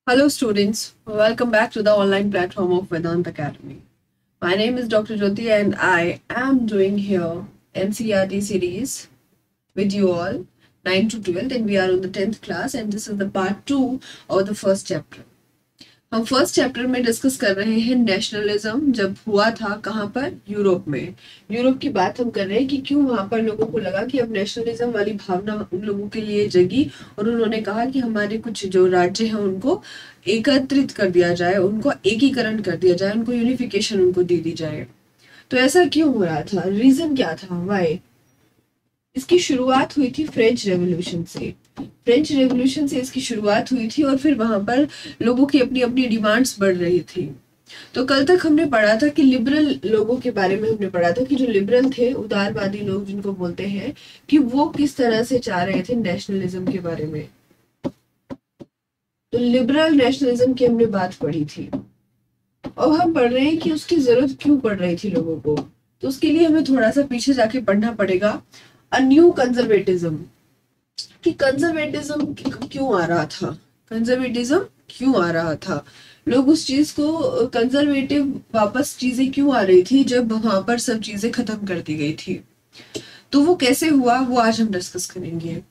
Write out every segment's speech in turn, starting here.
Hello, students. Welcome back to the online platform of Vedant Academy. My name is Dr. Jyoti, and I am doing here NCERT series with you all, 9 to 12, and we are on the 10th class, and this is the part 2 of the first chapter. हम first chapter में discuss कर रहे हैं nationalism जब हुआ था कहाँ पर, यूरोप में। यूरोप की बात हम कर रहे हैं कि क्यों वहां पर लोगों को लगा कि अब नेशनलिज्म वाली भावना उन लोगों के लिए जगी और उन्होंने कहा कि हमारे कुछ जो राज्य हैं उनको एकत्रित कर दिया जाए, उनको एकीकरण कर दिया जाए, उनको यूनिफिकेशन उनको दे दी जाए। तो ऐसा क्यों हो रहा था, रीजन क्या था, वाई? इसकी शुरुआत हुई थी फ्रेंच रेवोल्यूशन से। फ्रेंच रेवोल्यूशन से इसकी शुरुआत हुई थी और फिर वहां पर लोगों की अपनी अपनी डिमांड्स बढ़ रही थी। तो कल तक हमने पढ़ा था कि लिबरल लोगों के बारे में हमने पढ़ा था कि जो लिबरल थे, उदारवादी लोग जिनको बोलते हैं, कि वो किस तरह से चाह रहे थे नेशनलिज्म के बारे में। तो लिबरल नेशनलिज्म की हमने बात पढ़ी थी। अब हम पढ़ रहे हैं कि उसकी जरूरत क्यों पड़ रही थी लोगों को। तो उसके लिए हमें थोड़ा सा पीछे जाके पढ़ना पड़ेगा। अ न्यू कंजर्वेटिज्म, कि कंजर्वेटिज्म क्यों आ रहा था, कंजर्वेटिज्म क्यों आ रहा था, लोग उस चीज को कंजर्वेटिव वापस चीजें क्यों आ रही थी जब वहां पर सब चीजें खत्म कर दी गई थी। तो वो कैसे हुआ वो आज हम डिस्कस करेंगे।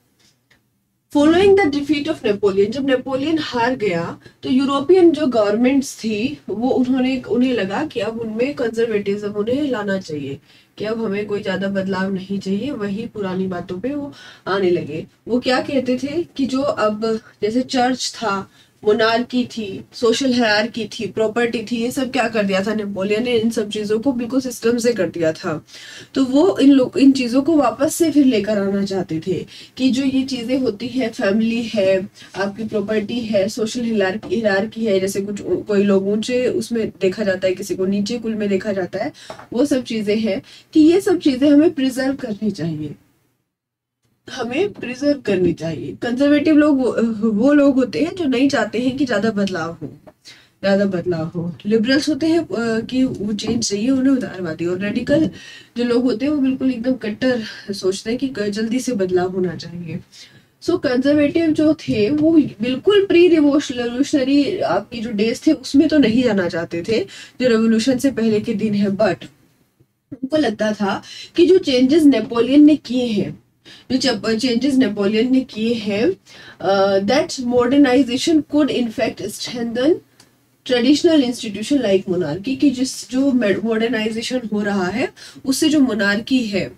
Following the defeat of Napoleon, जब नेपोलियन हार गया तो यूरोपियन जो गवर्नमेंट्स थी वो उन्हें लगा कि अब उनमें कंजर्वेटिज्म उन्हें लाना चाहिए, कि अब हमें कोई ज्यादा बदलाव नहीं चाहिए, वही पुरानी बातों पे वो आने लगे। वो क्या कहते थे कि जो अब जैसे चर्च था, मोनार्की थी, सोशल हायरार्की थी, प्रॉपर्टी थी, ये सब क्या कर दिया था नेपोलियन ने, इन सब चीजों को बिल्कुल सिस्टम से कर दिया था। तो वो इन चीजों को वापस से फिर लेकर आना चाहते थे कि जो ये चीजें होती है, फैमिली है, आपकी प्रॉपर्टी है, सोशल हायरार्की है, जैसे कुछ कोई लोग ऊंचे उसमें देखा जाता है, किसी को नीचे कुल में देखा जाता है, वो सब चीजें हैं कि ये सब चीजें हमें प्रिजर्व करनी चाहिए, हमें प्रिजर्व करनी चाहिए। कंजर्वेटिव लोग वो लोग होते हैं जो नहीं चाहते हैं कि ज्यादा बदलाव हो, ज्यादा बदलाव हो। लिबरल्स होते हैं कि वो चेंज चाहिए उन्हें, उदारवादी। और रेडिकल जो लोग होते हैं वो बिल्कुल एकदम कट्टर सोचते हैं कि जल्दी से बदलाव होना चाहिए। सो कंजर्वेटिव जो थे वो बिल्कुल प्री रिवोल्यूशनरी आपकी जो डेज थे उसमें तो नहीं जाना चाहते थे, जो रेवोल्यूशन से पहले के दिन है, बट उनको लगता था कि जो चेंजेस नेपोलियन ने किए हैं, जो चेंजेस नेपोलियन ने किए हैं, that modernization could in fact strengthen traditional institution like monarchy, की जो मॉडर्नाइजेशन हो रहा है उससे जो मोनार्की है,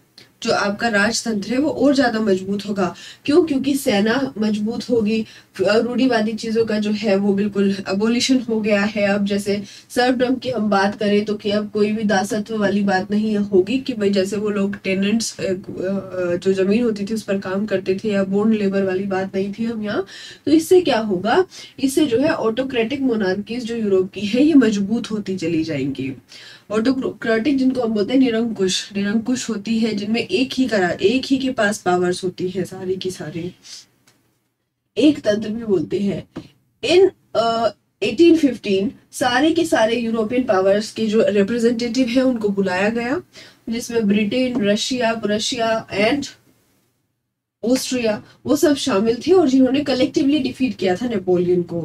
जो आपका राजतंत्र है, वो और ज्यादा मजबूत होगा। क्यों? क्योंकि सेना मजबूत होगी, रूढ़िवादी चीजों का जो है वो बिल्कुल अबोलिशन हो गया है। अब जैसे सर्वडम की हम बात करें तो कि अब कोई भी दासत्व वाली बात नहीं होगी कि भाई जैसे वो लोग टेनेंट्स जो जमीन होती थी उस पर काम करते थे, या बोर्न लेबर वाली बात नहीं थी हम यहाँ। तो इससे क्या होगा, इससे जो है ऑटोक्रेटिक मोनार्कीज जो यूरोप की है ये मजबूत होती चली जाएंगी। ऑटोक्रेटिक जिनको हम बोलते हैं निरंकुश, निरंकुश होती है, जिनमें एक ही के पास पावर्स होती है, सारी की सारी एक तंत्र भी बोलते हैं। इन 1815 सारे के सारे यूरोपियन पावर्स के जो रिप्रेजेंटेटिव है उनको बुलाया गया, जिसमें ब्रिटेन, रशिया एंड ऑस्ट्रिया वो सब शामिल थे, और जिन्होंने कलेक्टिवली डिफीट किया था नेपोलियन को।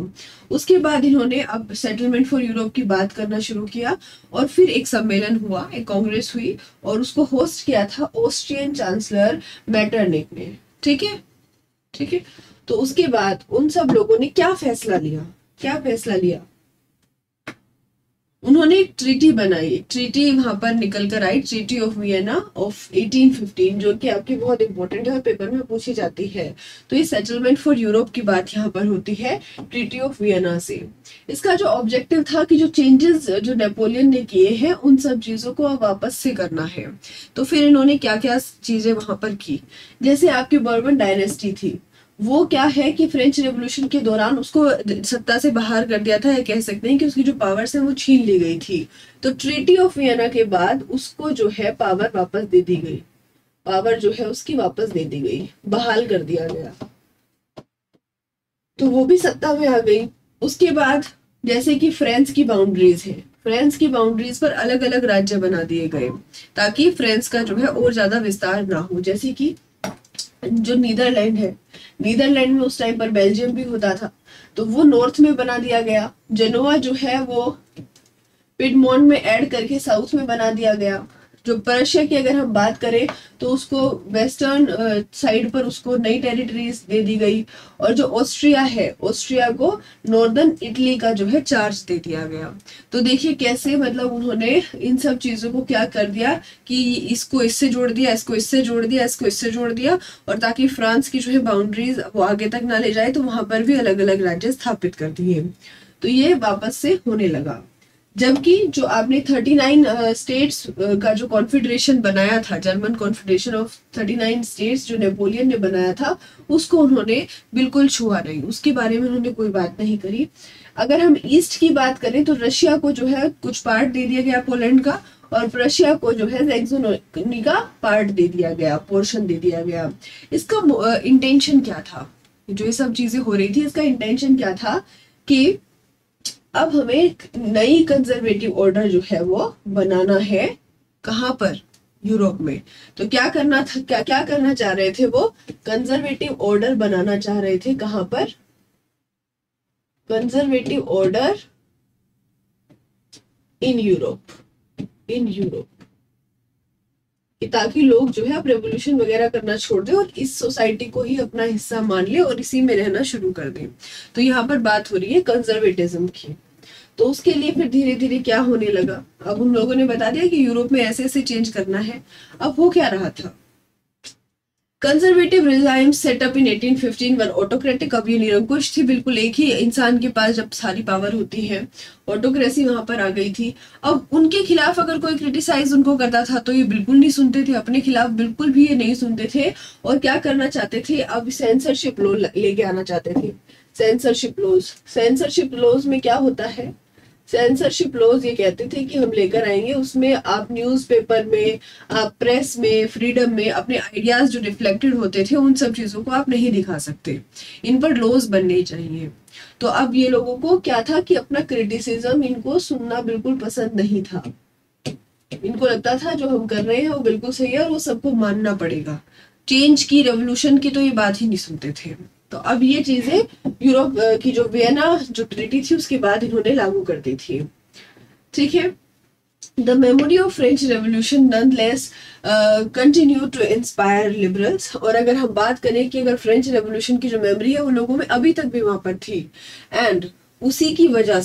उसके बाद इन्होंने अब सेटलमेंट फॉर यूरोप की बात करना शुरू किया, और फिर एक सम्मेलन हुआ, एक कांग्रेस हुई, और उसको होस्ट किया था ऑस्ट्रियन चांसलर मेटरनिक ने। ठीक है, ठीक है। तो उसके बाद उन सब लोगों ने क्या फैसला लिया, उन्होंने एक ट्रीटी बनाई, एक ट्रीटी वहां पर निकल कर आई, ट्रीटी ऑफ वियना ऑफ 1815, जो कि आपकी बहुत इंपॉर्टेंट है और पेपर में पूछी जाती है। तो ये सेटलमेंट फॉर यूरोप की बात यहाँ पर होती है ट्रीटी ऑफ वियना से। इसका जो ऑब्जेक्टिव था कि जो चेंजेस जो नेपोलियन ने किए हैं उन सब चीजों को अब वापस से करना है। तो फिर इन्होंने क्या क्या चीजें वहां पर की, जैसे आपकी बर्बन डायनेस्टी थी, वो क्या है कि फ्रेंच रेवोल्यूशन के दौरान उसको सत्ता से बाहर कर दिया था, या कह सकते हैं कि उसकी जो पावर्स है वो छीन ली गई थी। तो ट्रीटी ऑफ वियना के बाद उसको जो है पावर वापस दे दी गई, पावर जो है उसकी वापस दे दी गई, बहाल कर दिया गया, तो वो भी सत्ता में आ गई। उसके बाद जैसे कि फ्रांस की बाउंड्रीज है, फ्रांस की बाउंड्रीज पर अलग अलग राज्य बना दिए गए ताकि फ्रांस का जो है और ज्यादा विस्तार ना हो। जैसे कि जो नीदरलैंड है, नीदरलैंड में उस टाइम पर बेल्जियम भी होता था, तो वो नॉर्थ में बना दिया गया। जेनोवा जो है वो पिडमोंट में ऐड करके साउथ में बना दिया गया। जो प्रशिया की अगर हम बात करें तो उसको वेस्टर्न साइड पर उसको नई टेरिटरीज दे दी गई, और जो ऑस्ट्रिया है, ऑस्ट्रिया को नॉर्दर्न इटली का जो है चार्ज दे दिया गया। तो देखिए कैसे मतलब उन्होंने इन सब चीजों को क्या कर दिया कि इसको इससे जोड़ दिया, इसको इससे जोड़ दिया, इसको इससे जोड़ दिया, और ताकि फ्रांस की जो है बाउंड्रीज वो आगे तक ना ले जाए, तो वहां पर भी अलग अलग राज्य स्थापित कर दिए। तो ये वापस से होने लगा। जबकि जो आपने 39 स्टेट्स का जो कॉन्फेडरेशन बनाया था, जर्मन कॉन्फेडरेशन ऑफ 39 स्टेट्स जो नेपोलियन ने बनाया था, उसको उन्होंने बिल्कुल छुआ नहीं, उसके बारे में उन्होंने कोई बात नहीं करी। अगर हम ईस्ट की बात करें तो रशिया को जो है कुछ पार्ट दे दिया गया पोलैंड का, और प्रशिया को जो है जैक्सोनी का पार्ट दे दिया गया, पोर्शन दे दिया गया। इसका इंटेंशन क्या था, जो ये सब चीजें हो रही थी, इसका इंटेंशन क्या था कि अब हमें एक नई कंजर्वेटिव ऑर्डर जो है वो बनाना है। कहाँ पर? यूरोप में। तो क्या करना था, क्या करना चाह रहे थे वो? कंजर्वेटिव ऑर्डर बनाना चाह रहे थे। कहाँ पर? Conservative order in Europe, in Europe, ताकि लोग जो है अब रेवोल्यूशन वगैरह करना छोड़ दें और इस सोसाइटी को ही अपना हिस्सा मान ले और इसी में रहना शुरू कर दें। तो यहाँ पर बात हो रही है कंजर्वेटिज्म की। तो उसके लिए फिर धीरे धीरे क्या होने लगा, अब उन लोगों ने बता दिया कि यूरोप में ऐसे ऐसे चेंज करना है। अब वो क्या रहा था? कंजर्वेटिव रिजाइम सेटअप इन 1815 वर ऑटोक्रेटिक। अब ये निरंकुश थी, बिल्कुल एक ही इंसान के पास जब सारी पावर होती है, ऑटोक्रेसी वहां पर आ गई थी। अब उनके खिलाफ अगर कोई क्रिटिसाइज उनको करता था तो ये बिल्कुल नहीं सुनते थे, अपने खिलाफ बिल्कुल भी ये नहीं सुनते थे। और क्या करना चाहते थे? अब सेंसरशिप लॉ लेके आना चाहते थे। सेंसरशिप लॉज, सेंसरशिप लॉज में क्या होता है? सेंसरशिप लॉज ये कहते थे कि हम लेकर आएंगे, उसमें आप न्यूज़पेपर में, आप प्रेस में, फ्रीडम में अपने आइडियाज जो रिफ्लेक्टेड होते थे उन सब चीजों को आप नहीं दिखा सकते, इन पर लॉज बनने चाहिए। तो अब ये लोगों को क्या था कि अपना क्रिटिसिज्म इनको सुनना बिल्कुल पसंद नहीं था। इनको लगता था जो हम कर रहे हैं वो बिल्कुल सही है और वो सबको मानना पड़ेगा। चेंज की, रेवोल्यूशन की तो ये बात ही नहीं सुनते थे। तो अब ये चीजें यूरोप की जो वियना जो ट्रीटी थी उसके बाद इन्होंने लागू कर दी थी। ठीक है। The memory of French revolution nonetheless continue to inspire liberals. और अगर हम बात करें कि अगर फ्रेंच रेवोल्यूशन की जो मेमोरी है उन लोगों में अभी तक भी वहां पर थी, एंड उसी की वजह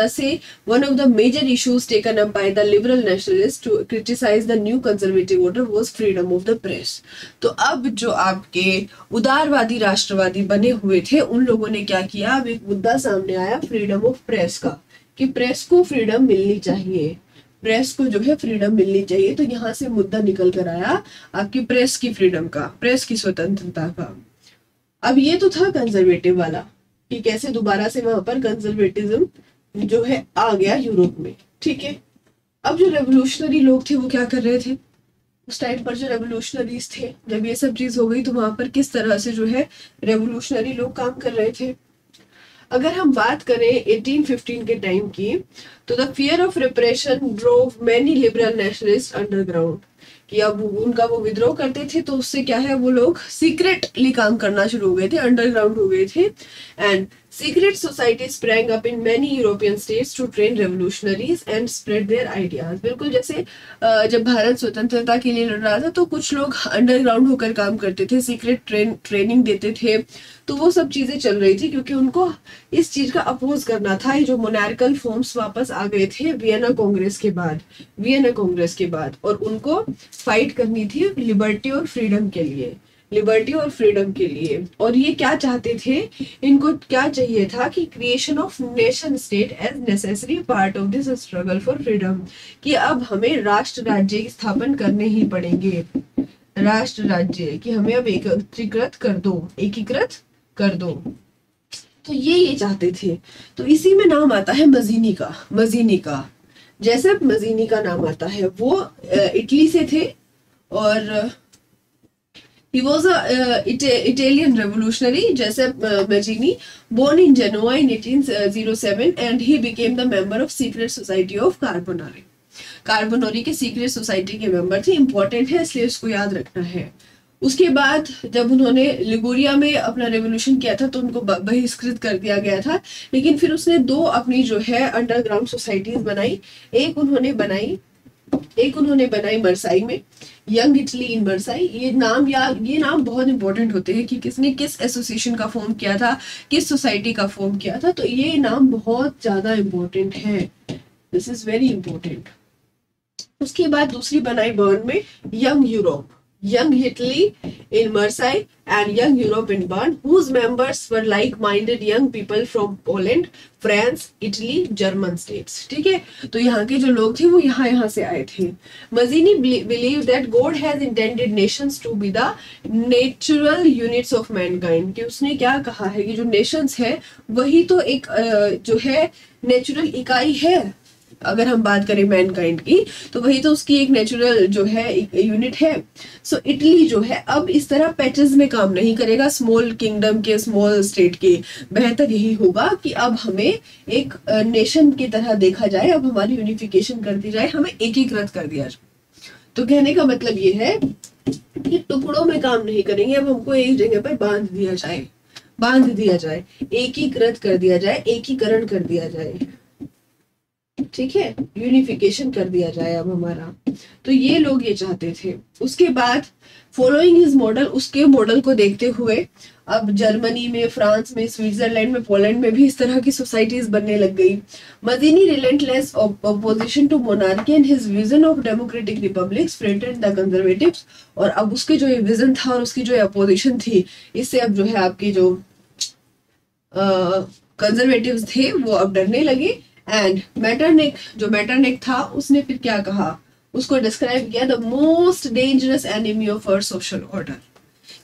से one of the major issues taken up by the liberal nationalist to criticise the new conservative order was freedom of the press. तो अब जो आपके उदारवादी राष्ट्रवादी बने हुए थे उन लोगों ने क्या किया, अब एक मुद्दा सामने आया फ्रीडम ऑफ प्रेस का, कि प्रेस को फ्रीडम मिलनी चाहिए, प्रेस को जो है फ्रीडम मिलनी चाहिए। तो यहाँ से मुद्दा निकल कर आया आपकी प्रेस की फ्रीडम का, प्रेस की स्वतंत्रता का। अब ये तो था कंजर्वेटिव वाला कि कैसे दोबारा से वहां पर कंजर्वेटिज्म जो है आ गया यूरोप में। ठीक है। अब जो रेवोल्यूशनरी लोग थे वो क्या कर रहे थे उस टाइम पर? जो रेवोल्यूशनरीज थे, जब ये सब चीज हो गई तो वहां पर किस तरह से जो है रेवोल्यूशनरी लोग काम कर रहे थे? अगर हम बात करें 1815 के टाइम की, तो the fear of repression drove many liberal nationalist underground, कि अब उनका वो विद्रोह करते थे तो उससे क्या है वो लोग सीक्रेटली काम करना शुरू हो गए थे, अंडरग्राउंड हो गए थे। And secret society sprang up in many European states to train revolutionaries and spread their ideas. बिल्कुल जैसे जब भारत स्वतंत्रता के लिए लड़ रहा था तो कुछ लोग अंडरग्राउंड होकर काम करते थे, सीक्रेट ट्रेनिंग देते थे। तो वो सब चीजें चल रही थी क्योंकि उनको इस चीज का अपोज करना था। ये जो मोनार्कल फॉर्म्स वापस आ गए थे वियना कांग्रेस के बाद, और उनको फाइट करनी थी लिबर्टी और फ्रीडम के लिए, लिबर्टी और फ्रीडम के लिए। और ये क्या चाहते थे, इनको क्या चाहिए था कि creation of nation state as necessary part of this struggle for freedom, कि अब हमें राष्ट्र राज्य की स्थापन करने ही पड़ेंगे, राष्ट्र राज्य कि हमें अब एकीकृत कर दो। तो ये चाहते थे। तो इसी में नाम आता है मजीनी का। जैसे मजीनी का नाम आता है, वो इटली से थे और he was a Italian revolutionary, Giuseppe Mazzini, born in Genoa in 1807, and he became the member of secret society of Carbonari के सीक्रेट सोसाइटी के मेंबर थे। इंपॉर्टेंट है इसलिए इसको याद रखना है। उसके बाद जब उन्होंने लिगुरिया में अपना रेवोल्यूशन किया था तो उनको बहिष्कृत कर दिया गया था, लेकिन फिर उसने दो अपनी जो है अंडरग्राउंड सोसाइटीज बनाई। एक उन्होंने बनाई मरसाई में, यंग इटली इन मरसाई। ये नाम बहुत इंपॉर्टेंट होते हैं कि किसने किस एसोसिएशन का फॉर्म किया था, किस सोसाइटी का फॉर्म किया था, तो ये नाम बहुत ज्यादा इंपॉर्टेंट है, दिस इज वेरी इंपॉर्टेंट। उसके बाद दूसरी बनाई बर्न में, Young Italy in Marseille and Young Europe in Bern, whose members were like-minded young people from Poland, France, Italy, German states. ठीक है, तो यहाँ के जो लोग थे वो यहाँ से आए थे। Mazzini believed that God has intended nations to be the natural units of mankind, कि उसने क्या कहा है कि जो nations है वही तो एक जो है नेचुरल इकाई है। अगर हम बात करें मैनकाइंड की तो वही तो उसकी एक नेचुरल जो है यूनिट है। सो इटली जो है अब इस तरह पैचेस में काम नहीं करेगा, स्मॉल किंगडम के, स्मॉल स्टेट के। बेहतर यही होगा कि अब हमें एक नेशन की तरह देखा जाए, अब हमारी यूनिफिकेशन कर दी जाए, हमें एकीकृत कर दिया जाए। तो कहने का मतलब ये है कि टुकड़ों में काम नहीं करेंगे, अब हमको एक जगह पर बांध दिया जाए, एकीकृत कर दिया जाए, एकीकरण कर दिया जाए, ठीक है, यूनिफिकेशन कर दिया जाए अब हमारा। तो ये लोग ये चाहते थे। उसके बाद फॉलोइंग हिज मॉडल, उसके मॉडल को देखते हुए अब जर्मनी में, फ्रांस में, स्विट्जरलैंड में, पोलैंड में भी इस तरह की सोसाइटीज बनने लग गई। Mazzini relentless opposition to monarchy and his vision of democratic republics frightened the conservatives, और अब उसके जो ये विजन था और उसकी जो अपोजिशन थी, इससे अब जो है आपके जो कंजर्वेटिव्स थे वो अब डरने लगे। एंड मैटरनिक था, उसने फिर क्या कहा, उसको डिस्क्राइब किया the most dangerous enemy of our social order,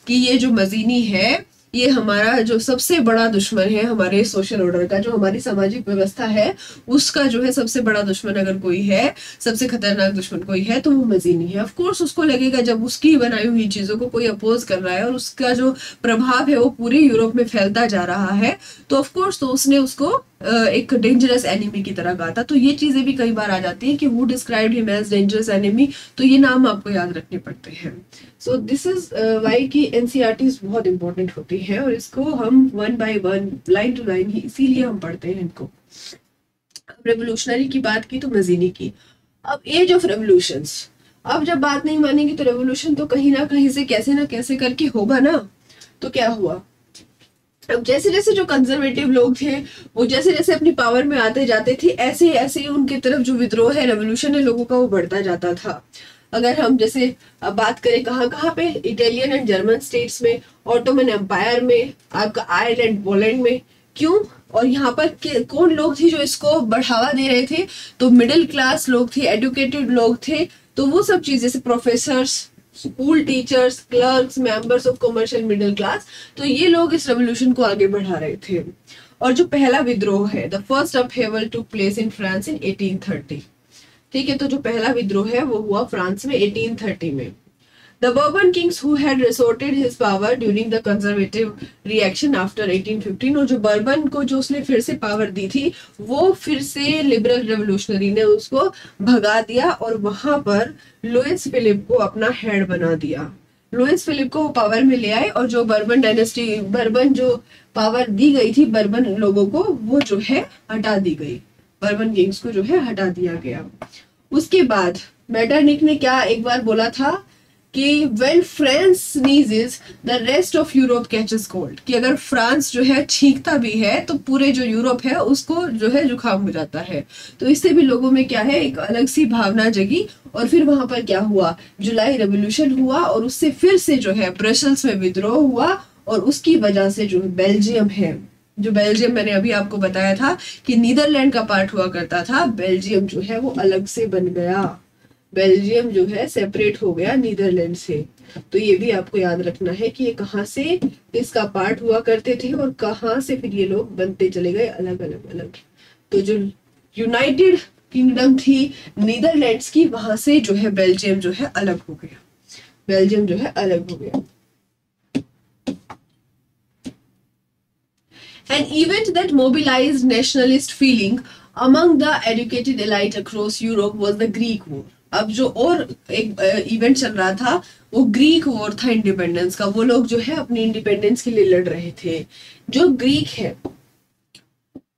कि ये जो मजीनी है ये हमारा जो सबसे बड़ा दुश्मन है हमारे सोशल ऑर्डर का, जो हमारी सामाजिक व्यवस्था है उसका जो है सबसे बड़ा दुश्मन अगर कोई है, सबसे खतरनाक दुश्मन कोई है तो वो मजीनी है। ऑफ कोर्स उसको लगेगा जब उसकी बनाई हुई चीजों को कोई अपोज कर रहा है और उसका जो प्रभाव है वो पूरे यूरोप में फैलता जा रहा है, तो ऑफ कोर्स तो उसने उसको एक डेंजरस एनिमी की तरह कहा था। तो ये चीजें भी कई बार आ जाती है कि who described him as dangerous enemy, तो ये नाम आपको याद रखने पड़ते हैं। सो दिस इज वाई की एनसीईआरटीज बहुत इंपॉर्टेंट होती है और इसको हम one by one, line to line ही इसीलिए हम पढ़ते हैं इनको। रेवोल्यूशनरी की बात की तो मजीनी की। अब एज ऑफ रेवोल्यूशंस, अब जब बात नहीं मानेंगे तो रेवोल्यूशन तो कहीं ना कहीं से कैसे ना कैसे करके होगा ना। तो क्या हुआ, अब जैसे जैसे जो कंजर्वेटिव लोग थे वो जैसे जैसे अपनी पावर में आते जाते थे, ऐसे ऐसे ही उनकी तरफ जो विद्रोह है, रेवोल्यूशन है लोगों का, वो बढ़ता जाता था। अगर हम जैसे अब बात करें कहाँ पे, इटालियन एंड जर्मन स्टेट्स में, ऑटोमन एम्पायर में, आपका आयरलैंड, पोलैंड में, क्यों, और यहाँ पर कौन लोग थे जो इसको बढ़ावा दे रहे थे, तो मिडिल क्लास लोग थे, एडुकेटेड लोग थे। तो वो सब चीज जैसे professors, school teachers, clerks, members of commercial middle class, तो ये लोग इस रेवोल्यूशन को आगे बढ़ा रहे थे। और जो पहला विद्रोह है, the first upheaval took place in France in 1830, ठीक है, तो जो पहला विद्रोह है वो हुआ फ्रांस में 1830 में। The Bourbon kings who had resorted his power during the conservative reaction after 1815, और जो बर्बन को जो उसने फिर से पावर दी थी वो फिर से लिबरल रेवोल्यूशनरी ने उसको भगा दिया और वहां पर लुइस फिलिप को अपना हेड बना दिया। लुइस फिलिप को पावर में ले आए और जो बर्बन डायनेस्टी, बर्बन जो पावर दी गई थी बर्बन लोगों को, वो जो है हटा दी गई, बर्बन किंग्स को जो है हटा दिया गया। उसके बाद मेटरनिक ने क्या एक बार बोला था कि when France sneezes, the rest of Europe catches cold, कि अगर फ्रांस जो है छींकता भी है तो पूरे जो यूरोप है उसको जो है जुकाम हो जाता है। तो इससे भी लोगों में क्या है, एक अलग सी भावना जगी। और फिर वहां पर क्या हुआ, जुलाई रेवोल्यूशन हुआ और उससे फिर से जो है ब्रसल्स में विद्रोह हुआ और उसकी वजह से जो बेल्जियम है, जो बेल्जियम मैंने अभी आपको बताया था कि नीदरलैंड का पार्ट हुआ करता था, बेल्जियम जो है वो अलग से बन गया, बेल्जियम जो है सेपरेट हो गया नीदरलैंड से। तो ये भी आपको याद रखना है कि ये कहाँ से इसका पार्ट हुआ करते थे और कहाँ से फिर ये लोग बनते चले गए अलग अलग अलग। तो जो यूनाइटेड किंगडम थी नीदरलैंड्स की, वहां से जो है बेल्जियम जो है अलग हो गया, बेल्जियम जो है अलग हो गया। An event that mobilized nationalist feeling among the educated elite across Europe was the Greek War. अब जो और एक इवेंट चल रहा था वो ग्रीक वॉर था इंडिपेंडेंस का। वो लोग जो है अपनी इंडिपेंडेंस के लिए लड़ रहे थे। जो ग्रीक है,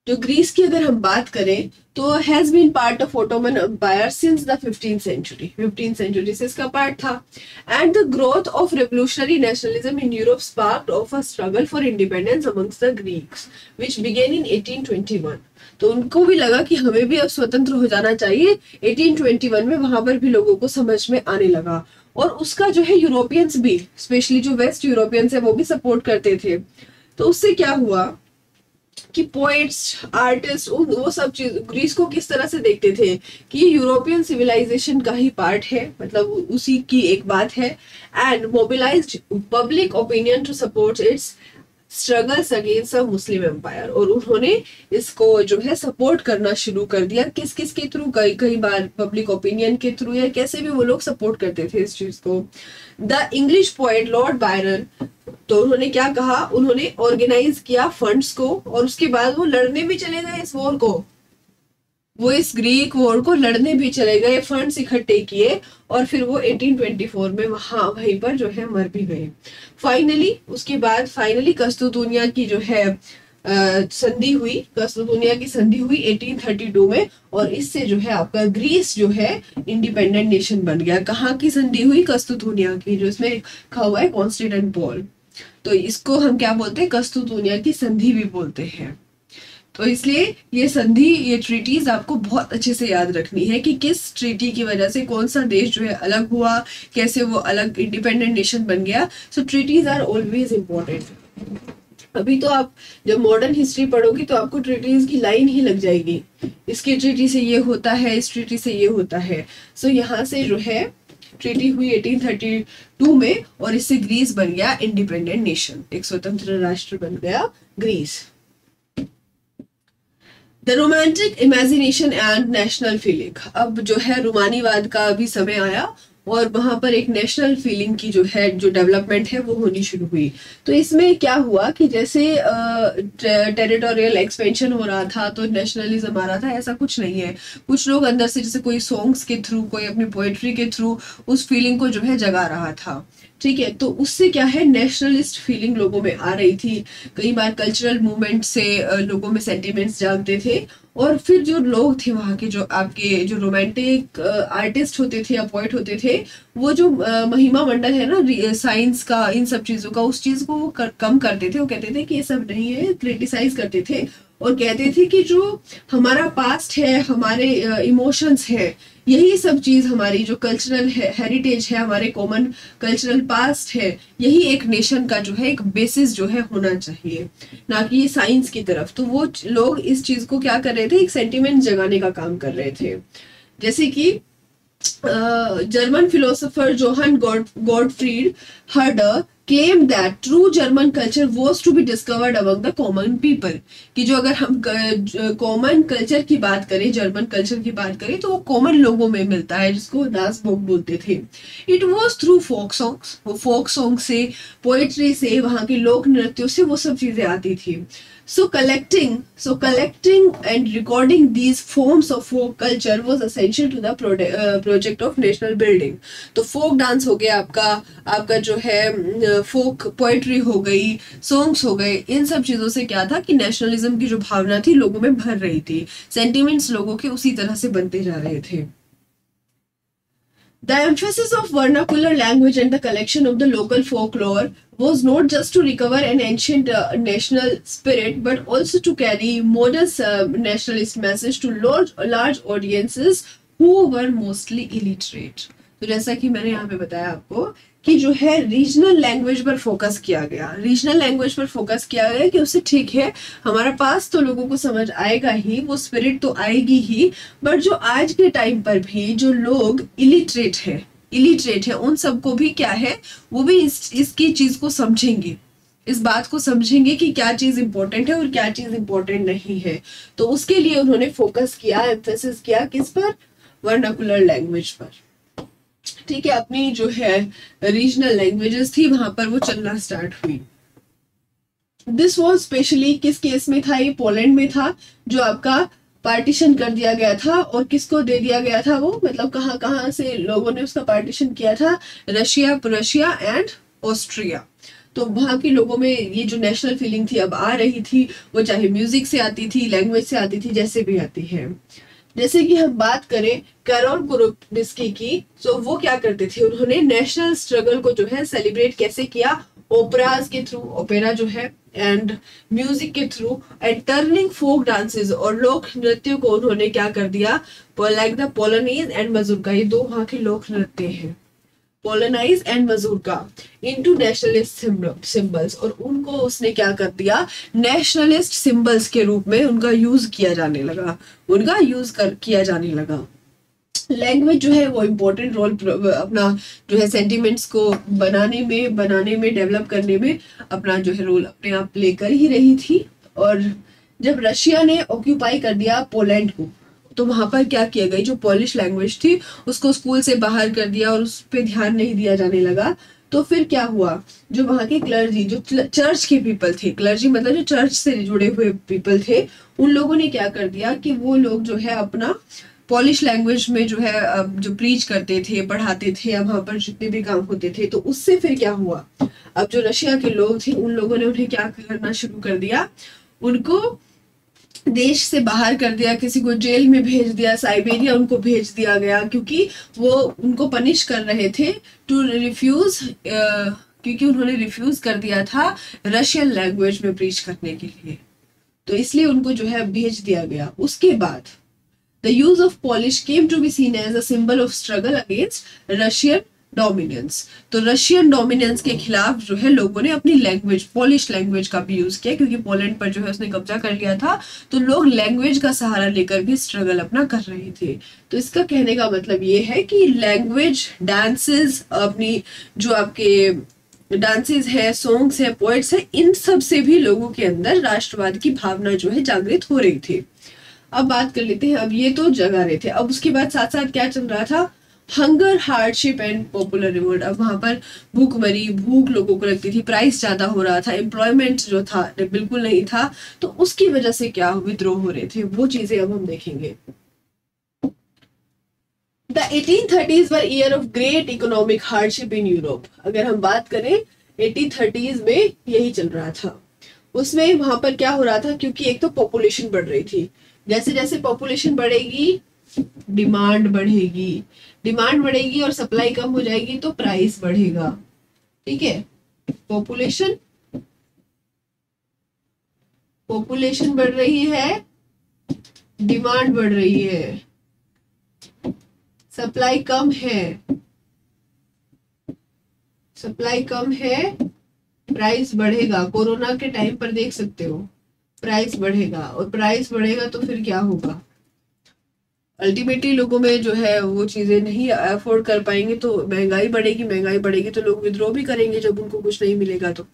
जो ग्रीस की अगर हम बात करें तो has been part of Ottoman empire since the 15th century. 15th century से इसका पार्ट था। And the growth of revolutionary nationalism in Europe sparked off a struggle for independence amongst the Greeks which began in 1821। तो उनको भी लगा कि हमें भी अब स्वतंत्र हो जाना चाहिए। 1821 में वहां पर भी लोगों को समझ में आने लगा, और उसका जो है यूरोपियंस भी, स्पेशली जो वेस्ट यूरोपियंस है वो भी सपोर्ट करते थे। तो उससे क्या हुआ कि पोएट्स, आर्टिस्ट, वो सब चीज ग्रीस को किस तरह से देखते थे कि ये यूरोपियन सिविलाइजेशन का ही पार्ट है, मतलब उसी की एक बात है। And mobilised public opinion to support its struggles against a Muslim empire. और उन्होंने इसको जो है सपोर्ट करना शुरू कर दिया। किस किस के थ्रू? कई बार पब्लिक ओपिनियन के थ्रू, या कैसे भी वो लोग सपोर्ट करते थे इस चीज को। The English poet Lord Byron, तो उन्होंने क्या कहा, उन्होंने ऑर्गेनाइज किया फंड्स को, और उसके बाद वो लड़ने भी चले गए इस वॉर को। वो इस ग्रीक वॉर को लड़ने भी चले गए, फंड्स इकट्ठे किए, और फिर वो 1824 में वहीं पर जो है मर भी गए। फाइनली उसके बाद फाइनली कस्तूतुनिया की जो है संधि हुई। कस्तूतुनिया की संधि हुई 1832 में, और इससे जो है आपका ग्रीस जो है इंडिपेंडेंट नेशन बन गया। कहाँ की संधि हुई? कस्तूतुनिया की, जो इसमें लिखा हुआ है कॉन्स्टेंटिनोपल। तो इसको हम क्या बोलते हैं? कस्तूतुनिया की संधि भी बोलते हैं। तो इसलिए ये संधि, ये ट्रीटीज आपको बहुत अच्छे से याद रखनी है कि किस ट्रीटी की वजह से कौन सा देश जो है अलग हुआ, कैसे वो अलग इंडिपेंडेंट नेशन बन गया। सो ट्रीटीज आर ऑलवेज इम्पोर्टेंट। अभी तो आप जब मॉडर्न हिस्ट्री पढ़ोगे तो आपको ट्रीटीज की लाइन ही लग जाएगी, इसकी ट्रीटी से ये होता है, इस ट्रीटी से ये होता है। सो यहाँ से जो है ट्रीटी हुई 1832 में, और इससे ग्रीस बन गया इंडिपेंडेंट नेशन, एक स्वतंत्र राष्ट्र बन गया Greece. The romantic imagination and national feeling. अब जो है रोमानीवाद का भी समय आया, और वहां पर एक नेशनल फीलिंग की जो है, जो डेवलपमेंट है वो होनी शुरू हुई। तो इसमें क्या हुआ कि जैसे टेरिटोरियल एक्सपेंशन हो रहा था तो नेशनलिज्म आ रहा था, ऐसा कुछ नहीं है। कुछ लोग अंदर से जैसे कोई सॉन्ग्स के थ्रू, कोई अपनी पोएट्री के थ्रू उस फीलिंग को जो है जगा रहा था। ठीक है, तो उससे क्या है, नेशनलिस्ट फीलिंग लोगों में आ रही थी। कई बार कल्चरल मूवमेंट से लोगों में सेंटिमेंट्स जागते थे, और फिर जो लोग थे वहाँ के, जो आपके जो रोमांटिक आर्टिस्ट होते थे या पोएट होते थे, वो जो महिमा मंडल है ना साइंस का, इन सब चीजों का, उस चीज को वो कम करते थे। वो कहते थे कि ये सब नहीं है, क्रिटिसाइज करते थे, और कहते थे कि जो हमारा पास्ट है, हमारे इमोशंस है, यही सब चीज हमारी जो कल्चरल हेरिटेज है, हमारे कॉमन कल्चरल पास्ट है, यही एक नेशन का जो है एक बेसिस जो है होना चाहिए, ना कि ये साइंस की तरफ। तो वो लोग इस चीज को क्या कर रहे थे, एक सेंटिमेंट जगाने का काम कर रहे थे। जैसे कि German philosopher Johann Gottfried Herder claim that true German culture was to be discovered among the common people। कि जो अगर हम कॉमन कल्चर की बात करें, जर्मन कल्चर की बात करें, तो वो कॉमन लोगों में मिलता है, जिसको दास बोग बोलते थे। It was through folk songs, वो फोक सॉन्ग से, पोएट्री से, वहाँ के लोक नृत्यों से वो सब चीजें आती थी। So collecting and recording these forms of folk culture was essential to the project of national building। तो folk dance हो गया आपका जो है folk poetry हो गई, songs हो गए, इन सब चीजों से क्या था कि नेशनलिज्म की जो भावना थी लोगों में भर रही थी, सेंटिमेंट्स लोगों के उसी तरह से बनते जा रहे थे। The emphasis of vernacular language and the collection of the local folklore was not just to recover an ancient national spirit, but also to carry modern nationalist message to large audiences who were mostly illiterate। तो जैसा कि मैंने यहाँ पे बताया आपको कि जो है रीजनल लैंग्वेज पर फोकस किया गया, रीजनल लैंग्वेज पर फोकस किया गया कि उससे ठीक है हमारा पास तो लोगों को समझ आएगा ही, वो स्पिरिट तो आएगी ही, बट जो आज के टाइम पर भी जो लोग इलिटरेट है उन सबको भी क्या है, वो भी इसकी चीज को समझेंगे, इस बात को समझेंगे कि क्या चीज इंपॉर्टेंट है और क्या चीज इंपॉर्टेंट नहीं है। तो उसके लिए उन्होंने फोकस किया, एम्फेसिस किया किस पर, वर्नाकुलर लैंग्वेज पर। ठीक है, अपनी जो है रीजनल लैंग्वेजेस थी वहां पर वो चलना स्टार्ट हुई। दिस वॉज स्पेशली किस केस में था, ये पोलैंड में था, जो आपका पार्टीशन कर दिया गया था। और किसको दे दिया गया था वो, मतलब कहाँ कहाँ से लोगों ने उसका पार्टीशन किया था, रशिया एंड ऑस्ट्रिया। तो वहां के लोगों में ये जो नेशनल फीलिंग थी अब आ रही थी, वो चाहे म्यूजिक से आती थी, लैंग्वेज से आती थी, जैसे भी आती है। जैसे कि हम बात करें कैरोल कुरुप्स्की की, तो वो क्या करते थे, उन्होंने नेशनल स्ट्रगल को जो है सेलिब्रेट कैसे किया, ओपराज के थ्रू, ओपेरा जो है, एंड म्यूजिक के थ्रू, एंड टर्निंग फोक डांसेस और लोक नृत्य को उन्होंने क्या कर दिया, like the polonaise and mazurka, ये दो वहां के लोक नृत्य हैं, polonaise and mazurka, into nationalist symbols, और उनको उसने क्या कर दिया, नेशनलिस्ट सिंबल्स के रूप में उनका यूज किया जाने लगा, किया जाने लगा। लैंग्वेज जो है वो इम्पोर्टेंट रोल अपना जो है सेंटिमेंट्स को बनाने में डेवलप करने में अपना जो है रोल अपने आप प्ले कर ही रही थी। और जब रशिया ने ऑक्यूपाई कर दिया पोलैंड को, तो वहां पर क्या किया गया, जो पॉलिश लैंग्वेज थी उसको स्कूल से बाहर कर दिया और उस पर ध्यान नहीं दिया जाने लगा। तो फिर क्या हुआ, जो वहां के क्लर्जी, जो चर्च के पीपल थे, क्लर्जी मतलब जो चर्च से जुड़े हुए पीपल थे, उन लोगों ने क्या कर दिया कि वो लोग जो है अपना पॉलिश लैंग्वेज में जो है जो प्रीच करते थे, पढ़ाते थे, अब वहां पर जितने भी काम होते थे, तो उससे फिर क्या हुआ, अब जो रशिया के लोग थे उन लोगों ने उन्हें क्या करना शुरू कर दिया, उनको देश से बाहर कर दिया, किसी को जेल में भेज दिया, साइबेरिया उनको भेज दिया गया, क्योंकि वो उनको पनिश कर रहे थे टू रिफ्यूज, क्योंकि उन्होंने रिफ्यूज कर दिया था रशियन लैंग्वेज में प्रीच करने के लिए, तो इसलिए उनको जो है भेज दिया गया। उसके बाद the use of Polish came to be seen as a symbol of struggle against Russian dominance। तो रशियन डोमिनेंस के खिलाफ जो है लोगों ने अपनी लैंग्वेज, पॉलिश लैंग्वेज का भी यूज किया, क्योंकि पोलैंड पर जो है उसने कब्जा कर लिया था, तो लोग लैंग्वेज का सहारा लेकर भी स्ट्रगल अपना कर रहे थे। तो इसका कहने का मतलब ये है कि लैंग्वेज, डांसेस, अपनी जो आपके डांसेस है, सॉन्ग्स है, पोएट्स है, इन सब से भी लोगों के अंदर राष्ट्रवाद की भावना जो है जागृत हो रही थी। अब बात कर लेते हैं, अब ये तो जगा रहे थे, अब उसके बाद साथ साथ क्या चल रहा था, hunger, hardship and popular revolt. अब वहां पर भूखमरी, भूख लोगों को लगती थी, प्राइस ज्यादा हो रहा था, एम्प्लॉयमेंट जो था बिल्कुल नहीं था, तो उसकी वजह से क्या विद्रोह हो रहे थे, वो चीजें अब हम देखेंगे। The 1830s were year of great economic hardship in Europe. अगर हम बात करें 1830s में यही चल रहा था। उसमें वहां पर क्या हो रहा था, क्योंकि एक तो पॉपुलेशन बढ़ रही थी, जैसे जैसे पॉपुलेशन बढ़ेगी डिमांड बढ़ेगी और सप्लाई कम हो जाएगी तो प्राइस बढ़ेगा। ठीक है, पॉपुलेशन बढ़ रही है, डिमांड बढ़ रही है, सप्लाई कम है, प्राइस बढ़ेगा। कोरोना के टाइम पर देख सकते हो, प्राइस बढ़ेगा, और प्राइस बढ़ेगा तो फिर क्या होगा, अल्टीमेटली लोगों में जो है वो चीजें नहीं अफोर्ड कर पाएंगे, तो महंगाई बढ़ेगी तो लोग विद्रोह भी करेंगे जब उनको कुछ नहीं मिलेगा। तो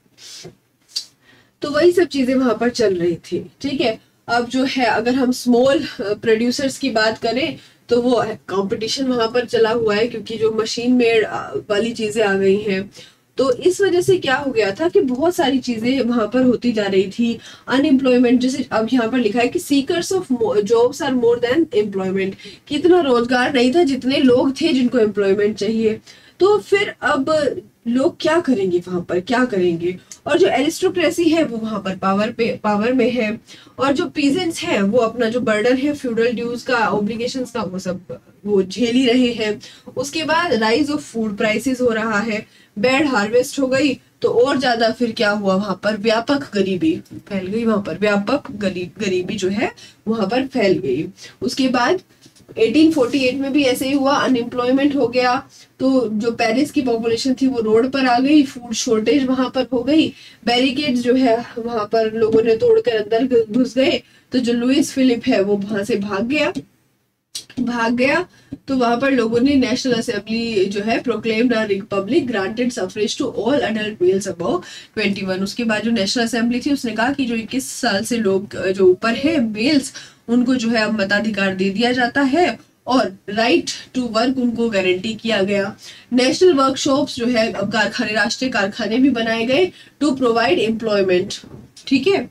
वही सब चीजें वहां पर चल रही थी। ठीक है, अब जो है अगर हम स्मॉल प्रोड्यूसर्स की बात करें तो वो कंपटीशन वहां पर चला हुआ है, क्योंकि जो मशीन मेड वाली चीजें आ गई हैं, तो इस वजह से क्या हो गया था कि बहुत सारी चीजें वहां पर होती जा रही थी। अनएम्प्लॉयमेंट, जैसे अब यहाँ पर लिखा है कि seekers of jobs are more than employment, कितना रोजगार नहीं था जितने लोग थे जिनको एम्प्लॉयमेंट चाहिए। तो फिर अब लोग क्या करेंगे, वहां पर क्या करेंगे, और जो एरिस्टोक्रेसी है वो वहां पर पावर में है, और जो पीजेंट्स हैं वो अपना जो बर्डन है फ्यूडल ड्यूज का, ऑब्लिगेशंस का, वो झेल ही रहे हैं। उसके बाद राइज ऑफ फूड प्राइसेस हो रहा है, बैड हार्वेस्ट हो गई, तो और ज्यादा फिर क्या हुआ, वहां पर व्यापक गरीबी फैल गई, वहां पर व्यापक गरीबी जो है वहां पर फैल गई। उसके बाद 1848 में भी ऐसे ही हुआ, अनएम्प्लॉयमेंट हो गया, तो जो पेरिस की पॉपुलेशन थी वो रोड पर आ गई, फूड शॉर्टेज वहां पर हो गई, बैरिकेड जो है वहां पर लोगों ने तोड़कर अंदर घुस गए, तो जो लुइस फिलिप है वो वहां से भाग गया। तो वहां पर लोगों ने नेशनल असेंबली जो है proclaimed a republic, granted suffrage to all adult males above 21। उसके बाद जो नेशनल असेंबली थी उसने कहा कि जो 21 साल से लोग जो ऊपर है मेल्स, उनको जो है अब मताधिकार दे दिया जाता है, और राइट टू वर्क उनको गारंटी किया गया। नेशनल वर्कशॉप्स जो है अब कारखाने, राष्ट्रीय कारखाने भी बनाए गए टू प्रोवाइड एम्प्लॉयमेंट। ठीक है,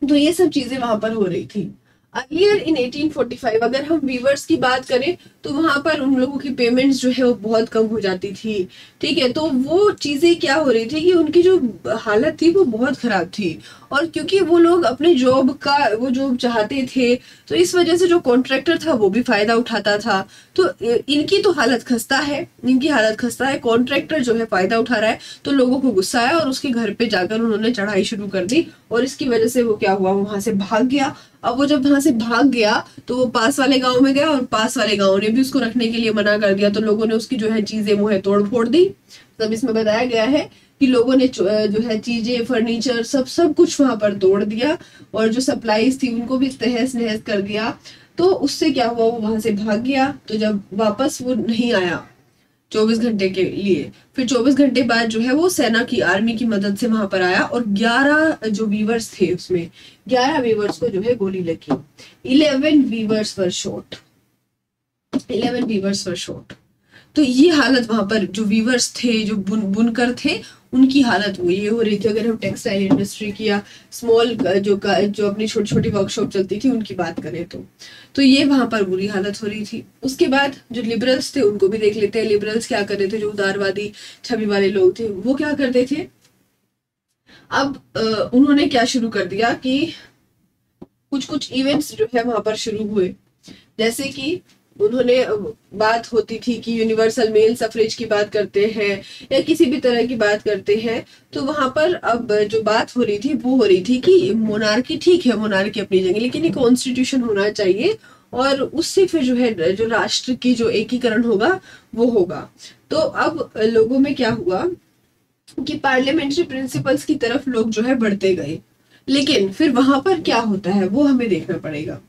तो ये सब चीजें वहां पर हो रही थी। अर्लियर इन 1845 अगर हम वीवर्स की बात करें तो वहां पर उन लोगों की पेमेंट्स जो है वो बहुत कम हो जाती थी। ठीक है, तो वो चीजें क्या हो रही थी कि उनकी जो हालत थी वो बहुत खराब थी, और क्योंकि वो लोग अपने जॉब का वो जॉब चाहते थे, तो इस वजह से जो कॉन्ट्रैक्टर था वो भी फायदा उठाता था। तो इनकी तो हालत खस्ता है, इनकी हालत खस्ता है, कॉन्ट्रैक्टर जो है फायदा उठा रहा है। तो लोगों को गुस्सा आया और उसके घर पे जाकर उन्होंने चढ़ाई शुरू कर दी, और इसकी वजह से वो क्या हुआ, वहां से भाग गया। अब वो जब वहां से भाग गया तो वो पास वाले गांव में गया, और पास वाले गांव ने भी उसको रखने के लिए मना कर दिया। तो लोगों ने उसकी जो है चीजें वो है तोड़ फोड़ दी। तब इसमें बताया गया है कि लोगों ने जो है चीजें, फर्नीचर, सब सब कुछ वहां पर तोड़ दिया, और जो सप्लाईज थी उनको भी तहस नहस कर दिया। तो उससे क्या हुआ, वो वहां से भाग गया। तो जब वापस वो नहीं आया 24 घंटे के लिए, फिर 24 घंटे बाद जो है वो सेना की, आर्मी की मदद से वहां पर आया, और 11 जो वीवर्स थे उसमें 11 वीवर्स को जो है गोली लगी। 11 वीवर्स वर शॉट, 11 वीवर्स वर शॉट। तो ये हालत वहां पर जो वीवर्स थे, जो बुनकर थे, उनकी हालत वो ये हो रही थी। अगर हम टेक्सटाइल इंडस्ट्री की या स्मॉल जो अपनी छोटी छोटी वर्कशॉप चलती थी उनकी बात करें तो ये वहां पर बुरी हालत हो रही थी। उसके बाद जो लिबरल्स थे उनको भी देख लेते हैं। लिबरल्स क्या कर रहे थे, जो उदारवादी छवि वाले लोग थे वो क्या करते थे। अब उन्होंने क्या शुरू कर दिया कि कुछ कुछ इवेंट्स जो है वहां पर शुरू हुए, जैसे कि उन्होंने बात होती थी कि यूनिवर्सल मेल सफरेज की बात करते हैं या किसी भी तरह की बात करते हैं, तो वहां पर अब जो बात हो रही थी वो हो रही थी कि मोनार्की ठीक है, मोनार्की अपनी जगह, लेकिन एक कॉन्स्टिट्यूशन होना चाहिए, और उससे फिर जो है जो राष्ट्र की जो एकीकरण होगा वो होगा। तो अब लोगों में क्या हुआ कि पार्लियामेंट्री प्रिंसिपल्स की तरफ लोग जो है बढ़ते गए, लेकिन फिर वहां पर क्या होता है वो हमें देखना पड़ेगा।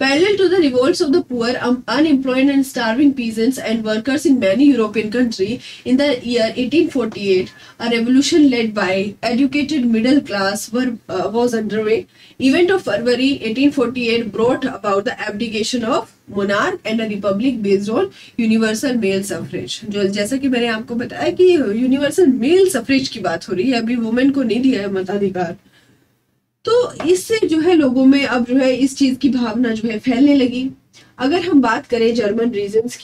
Parallel to the revolts of the poor, unemployed and starving peasants and workers in many European countries, in the year 1848, a revolution led by educated middle class was underway. Event of February 1848 brought about the abdication of monarch and a republic based on universal male suffrage. जो जैसा कि मैंने आपको बताया कि universal mail suffrage की बात हो रही है, अभी वुमेन को नहीं दिया है मताधिकार। तो इससे जो है लोगों में अब जो है इस चीज की भावना जो है फैलने लगी। अगर हम बात करें जर्मन रीजन्स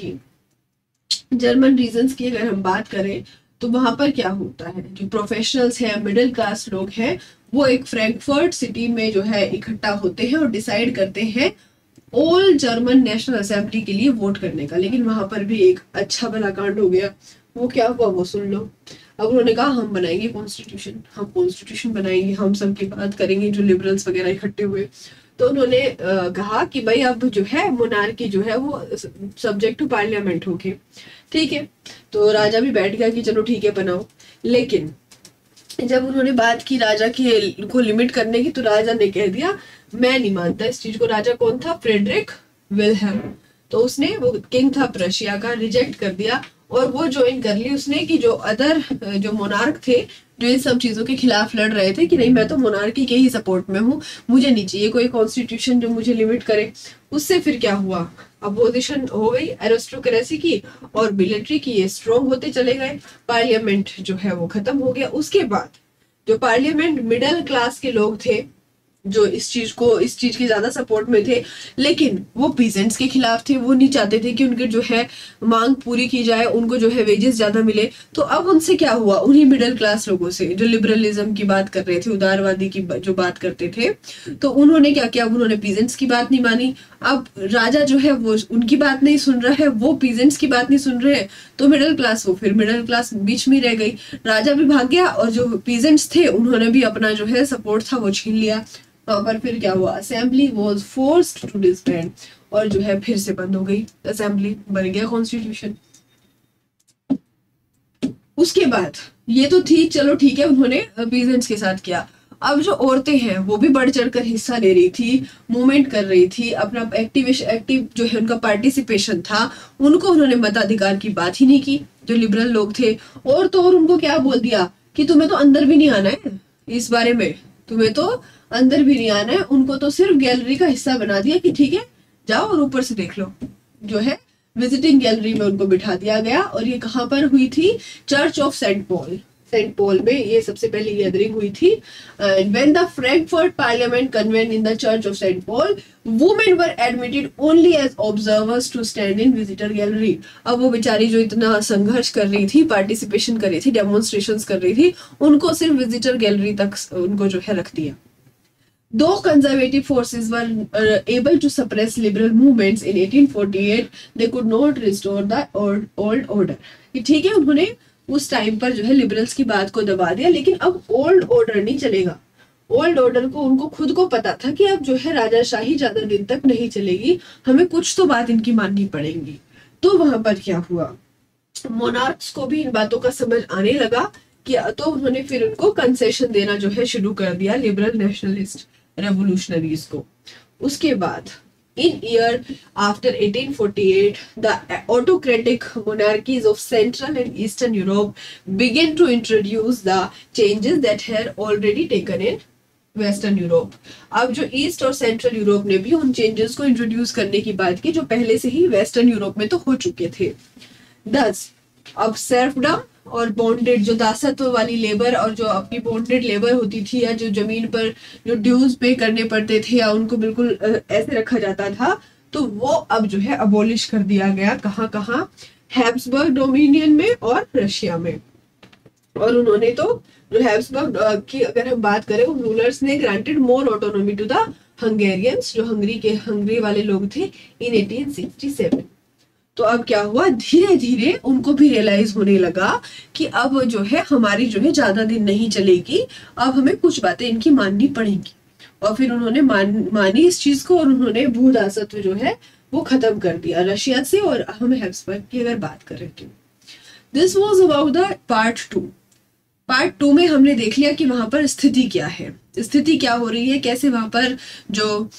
की अगर हम बात करें तो वहां पर क्या होता है, जो प्रोफेशनल्स हैं, मिडिल क्लास लोग हैं, वो एक फ्रैंकफर्ट सिटी में जो है इकट्ठा होते हैं और डिसाइड करते हैं ऑल जर्मन नेशनल असेंबली के लिए वोट करने का। लेकिन वहां पर भी एक अच्छा भला कांड हो गया। वो क्या हुआ वो सुन लो। अब उन्होंने कहा हम बनाएंगे कॉन्स्टिट्यूशन, हम कॉन्स्टिट्यूशन बनाएंगे, हम सबकी बात करेंगे, जो लिबरल्स वगैरह इकट्ठे हुए। तो उन्होंने कहा कि भाई अब जो है मोनार्की जो है वो सब्जेक्ट टू पार्लियामेंट होगी। ठीक है, तो राजा भी बैठ गया कि चलो ठीक है बनाओ। लेकिन जब उन्होंने बात की राजा के को लिमिट करने की, तो राजा ने कह दिया मैं नहीं मानता इस चीज को। राजा कौन था, फ्रेडरिक विल्हेम। तो उसने, वो किंग था प्रशिया का, रिजेक्ट कर दिया और वो ज्वाइन कर ली उसने कि जो अदर जो मोनार्क थे जो इन सब चीजों के खिलाफ लड़ रहे थे कि नहीं मैं तो मोनार्की के ही सपोर्ट में हूँ, मुझे नहीं चाहिए कोई कॉन्स्टिट्यूशन जो मुझे लिमिट करे। उससे फिर क्या हुआ, अपोजिशन हो गई एरिस्टोक्रेसी की और मिलिट्री की, ये स्ट्रॉन्ग होते चले गए। पार्लियामेंट जो है वो खत्म हो गया। उसके बाद जो पार्लियामेंट मिडिल क्लास के लोग थे जो इस चीज की ज्यादा सपोर्ट में थे, लेकिन वो पीजेंट्स के खिलाफ थे। वो नहीं चाहते थे कि उनके जो है मांग पूरी की जाए, उनको जो है वेजेस ज्यादा मिले। तो अब उनसे क्या हुआ, उन्हीं मिडिल क्लास लोगों से जो लिबरलिज्म की बात कर रहे थे, उदारवादी की जो बात करते थे, तो उन्होंने क्या किया, उन्होंने पीजेंट्स की बात नहीं मानी। अब राजा जो है वो उनकी बात नहीं सुन रहा है, वो पीजेंट्स की बात नहीं सुन रहे हैं, तो मिडिल क्लास, वो फिर मिडिल क्लास बीच में रह गई। राजा भी भाग गया और जो पीजेंट्स थे उन्होंने भी अपना जो है सपोर्ट था वो छीन लिया। वहां पर फिर क्या हुआ, assembly was forced to disband, और जो है फिर से बंद हो गई असेंबली, बन गया कॉन्स्टिट्यूशन। उसके बाद ये तो थी, चलो ठीक है, उन्होंने पीजेंट्स के साथ किया। अब जो औरतें हैं वो भी बढ़ चढ़कर हिस्सा ले रही थी, मूवमेंट कर रही थी, अपना एक्टिव जो है उनका पार्टिसिपेशन था, उनको उन्होंने मताधिकार की बात ही नहीं की। जो लिबरल लोग थे और तो और उनको क्या बोल दिया कि तुम्हें तो अंदर भी नहीं आना है, इस बारे में तुम्हें तो अंदर भी नहीं आना है। उनको तो सिर्फ गैलरी का हिस्सा बना दिया कि ठीक है जाओ और ऊपर से देख लो। जो है विजिटिंग गैलरी में उनको बिठा दिया गया। और ये कहाँ पर हुई थी, church of Saint Paul. Saint Paul में ये सबसे पहली गैदरिंग हुई थी। And when the Frankfurt parliament convened in the church of Saint Paul, women were admitted only as observers to stand in visitor gallery. अब वो बेचारी जो इतना संघर्ष कर रही थी, पार्टिसिपेशन कर रही थी, डेमोन्स्ट्रेशंस कर रही थी, उनको सिर्फ विजिटर गैलरी तक उनको जो है रख दिया। Though conservative forces were able to suppress liberal movements in 1848, they could not restore the old order. ठीक है, उन्होंने उस टाइम पर जो है लिबरल्स की बात को दबा दिया, लेकिन अब ओल्ड ऑर्डर नहीं चलेगा। ओल्ड ऑर्डर को उनको खुद को पता था कि अब जो है राजाशाही ज्यादा दिन तक नहीं चलेगी, हमें कुछ तो बात इनकी माननी पड़ेगी। तो वहां पर क्या हुआ, मोनार्क्स को भी इन बातों का समझ आने लगा कि तो उन्होंने फिर उनको कंसेशन देना जो है शुरू कर दिया, लिबरल नेशनलिस्ट रेवोल्यूशनरीज को। उसके बाद in year after 1848, the autocratic monarchies of Central and Eastern Europe began to introduce the changes that had already taken in Western Europe. अब जो ईस्ट और सेंट्रल यूरोप ने भी उन चेंजेस को इंट्रोड्यूस करने की बात की जो पहले से ही वेस्टर्न यूरोप में तो हो चुके थे। Thus, अब सर्फडम और बॉन्डेड, जो दासत्व वाली लेबर और जो अपनी बॉन्डेड लेबर होती थी, या जो जमीन पर जो ड्यूज पे करने पड़ते थे या उनको बिल्कुल ऐसे रखा जाता था, तो वो अब जो है अबोलिश कर दिया गया। कहाँ कहाँ, हैब्सबर्ग डोमिनियन में और रशिया में। और उन्होंने तो जो हैब्सबर्ग की अगर हम बात करें, उन रूलर्स ने granted more autonomy to the Hungarians, जो हंगरी वाले लोग थे, इन 1867। तो अब क्या हुआ, धीरे धीरे उनको भी रियलाइज होने लगा कि अब जो है हमारी जो है ज्यादा दिन नहीं चलेगी, अब हमें कुछ बातें इनकी माननी पड़ेंगी। और फिर उन्होंने मानी इस चीज को, और उन्होंने भूदासत्व जो है वो खत्म कर दिया रशिया से। और हम हैब्सबर्ग की अगर बात करें तो this was about the part 2। Part 2 में हमने देख लिया कि वहां पर स्थिति क्या है, स्थिति क्या हो रही है, कैसे वहां पर जो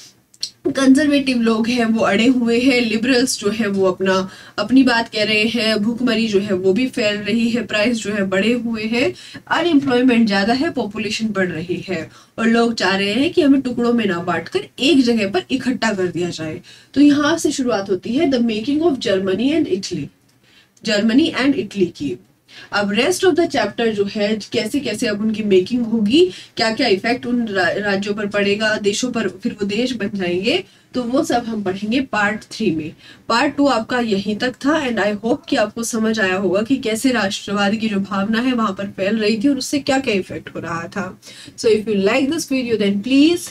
कंजर्वेटिव लोग हैं वो अड़े हुए हैं, लिबरल्स जो है वो अपनी बात कह रहे हैं, भूखमरी जो है वो भी फैल रही है, प्राइस जो है बढ़े हुए हैं, अनएम्प्लॉयमेंट ज्यादा है, पॉपुलेशन बढ़ रही है, और लोग चाह रहे हैं कि हमें टुकड़ों में ना बांटकर एक जगह पर इकट्ठा कर दिया जाए। तो यहाँ से शुरुआत होती है the making of Germany and Italy की। अब रेस्ट ऑफ द चैप्टर जो है कैसे कैसे अब उनकी मेकिंग होगी, क्या क्या इफेक्ट उन राज्यों पर पड़ेगा, देशों पर, फिर वो देश बन जाएंगे, तो वो सब हम पढ़ेंगे पार्ट 3 में। पार्ट 2 आपका यहीं तक था, एंड आई होप कि आपको समझ आया होगा कि कैसे राष्ट्रवाद की जो भावना है वहां पर फैल रही थी और उससे क्या क्या इफेक्ट हो रहा था। So if you like this video then please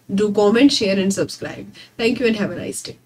do comment, share and subscribe. Thank you and have a nice day.